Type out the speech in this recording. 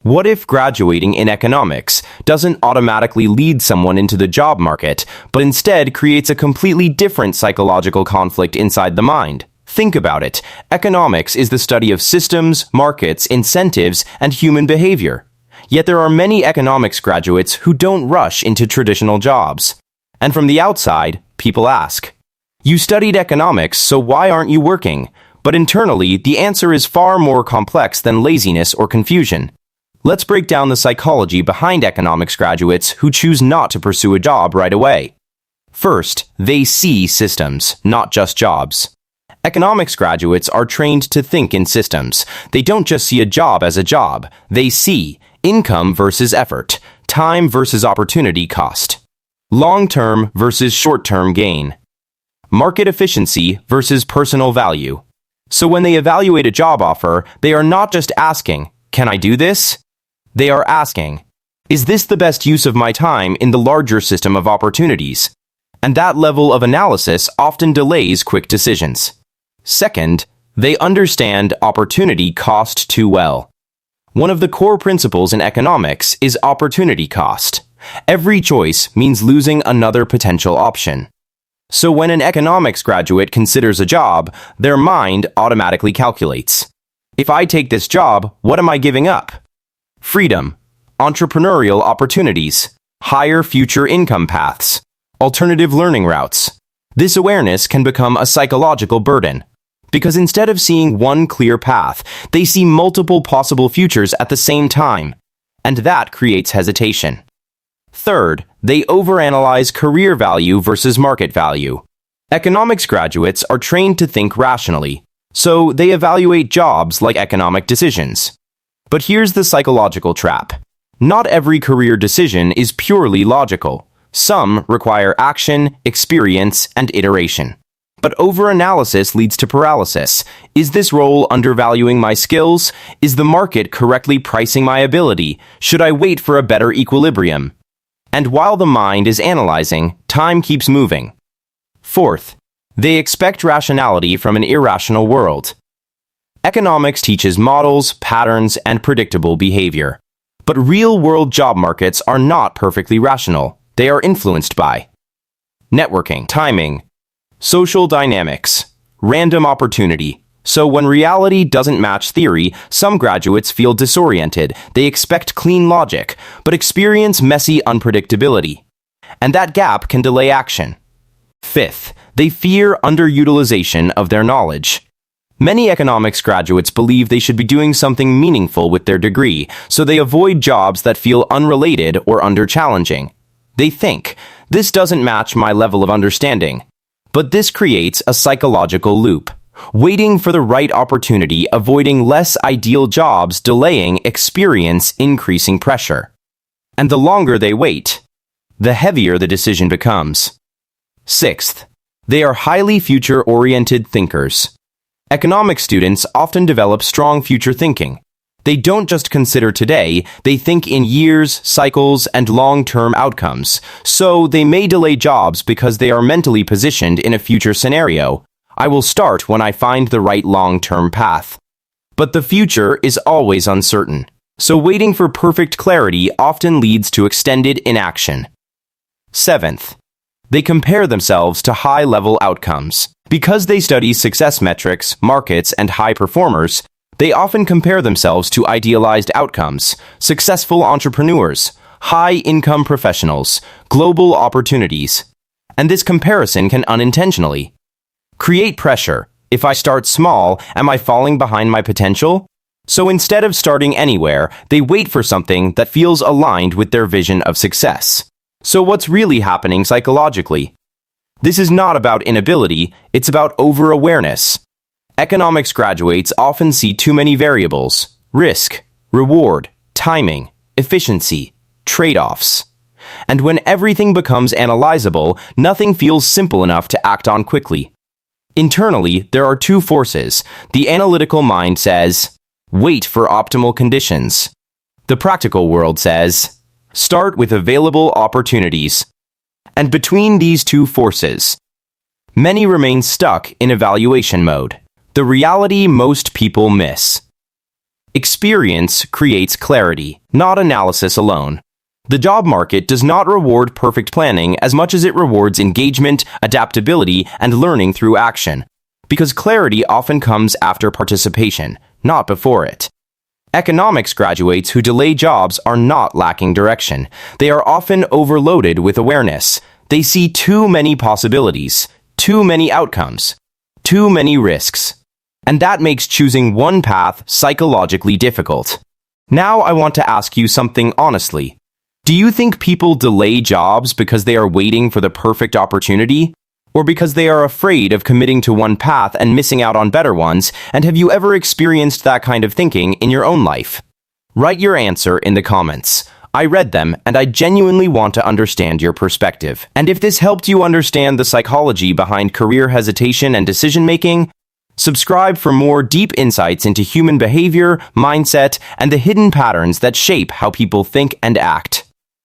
What if graduating in economics doesn't automatically lead someone into the job market, but instead creates a completely different psychological conflict inside the mind? Think about it. Economics is the study of systems, markets, incentives, and human behavior. Yet there are many economics graduates who don't rush into traditional jobs. And from the outside, people ask, "You studied economics, so why aren't you working?" But internally, the answer is far more complex than laziness or confusion. Let's break down the psychology behind economics graduates who choose not to pursue a job right away. First, they see systems, not just jobs. Economics graduates are trained to think in systems. They don't just see a job as a job. They see income versus effort, time versus opportunity cost, long-term versus short-term gain, market efficiency versus personal value. So when they evaluate a job offer, they are not just asking, "Can I do this?" They are asking, "Is this the best use of my time in the larger system of opportunities?" And that level of analysis often delays quick decisions. Second, they understand opportunity cost too well. One of the core principles in economics is opportunity cost. Every choice means losing another potential option. So when an economics graduate considers a job, their mind automatically calculates, "If I take this job, what am I giving up?" Freedom, entrepreneurial opportunities, higher future income paths, alternative learning routes. This awareness can become a psychological burden, because instead of seeing one clear path, they see multiple possible futures at the same time, and that creates hesitation. Third, they overanalyze career value versus market value. Economics graduates are trained to think rationally, so they evaluate jobs like economic decisions. But here's the psychological trap. Not every career decision is purely logical. Some require action, experience, and iteration. But overanalysis leads to paralysis. Is this role undervaluing my skills? Is the market correctly pricing my ability? Should I wait for a better equilibrium? And while the mind is analyzing, time keeps moving. Fourth, they expect rationality from an irrational world. Economics teaches models, patterns, and predictable behavior. But real-world job markets are not perfectly rational. They are influenced by networking, timing, social dynamics, random opportunity. So when reality doesn't match theory, some graduates feel disoriented. They expect clean logic, but experience messy unpredictability. And that gap can delay action. Fifth, they fear underutilization of their knowledge. Many economics graduates believe they should be doing something meaningful with their degree, so they avoid jobs that feel unrelated or under-challenging. They think, "This doesn't match my level of understanding." But this creates a psychological loop. Waiting for the right opportunity, avoiding less ideal jobs, delaying experience, increasing pressure. And the longer they wait, the heavier the decision becomes. Sixth, they are highly future-oriented thinkers. Economics students often develop strong future thinking. They don't just consider today, they think in years, cycles, and long-term outcomes. So they may delay jobs because they are mentally positioned in a future scenario. "I will start when I find the right long-term path." But the future is always uncertain. So waiting for perfect clarity often leads to extended inaction. Seventh, they compare themselves to high-level outcomes. Because they study success metrics, markets, and high performers, they often compare themselves to idealized outcomes, successful entrepreneurs, high-income professionals, global opportunities. And this comparison can unintentionally create pressure. If I start small, am I falling behind my potential? So instead of starting anywhere, they wait for something that feels aligned with their vision of success. So what's really happening psychologically? This is not about inability, it's about over-awareness. Economics graduates often see too many variables: risk, reward, timing, efficiency, trade-offs. And when everything becomes analyzable, nothing feels simple enough to act on quickly. Internally, there are two forces. The analytical mind says, "Wait for optimal conditions." The practical world says, "Start with available opportunities." And between these two forces, many remain stuck in evaluation mode. The reality most people miss. Experience creates clarity, not analysis alone. The job market does not reward perfect planning as much as it rewards engagement, adaptability, and learning through action, because clarity often comes after participation, not before it. Economics graduates who delay jobs are not lacking direction. They are often overloaded with awareness. They see too many possibilities, too many outcomes, too many risks. And that makes choosing one path psychologically difficult. Now I want to ask you something honestly. Do you think people delay jobs because they are waiting for the perfect opportunity? Or because they are afraid of committing to one path and missing out on better ones? And have you ever experienced that kind of thinking in your own life? Write your answer in the comments. I read them, and I genuinely want to understand your perspective. And if this helped you understand the psychology behind career hesitation and decision-making, subscribe for more deep insights into human behavior, mindset, and the hidden patterns that shape how people think and act.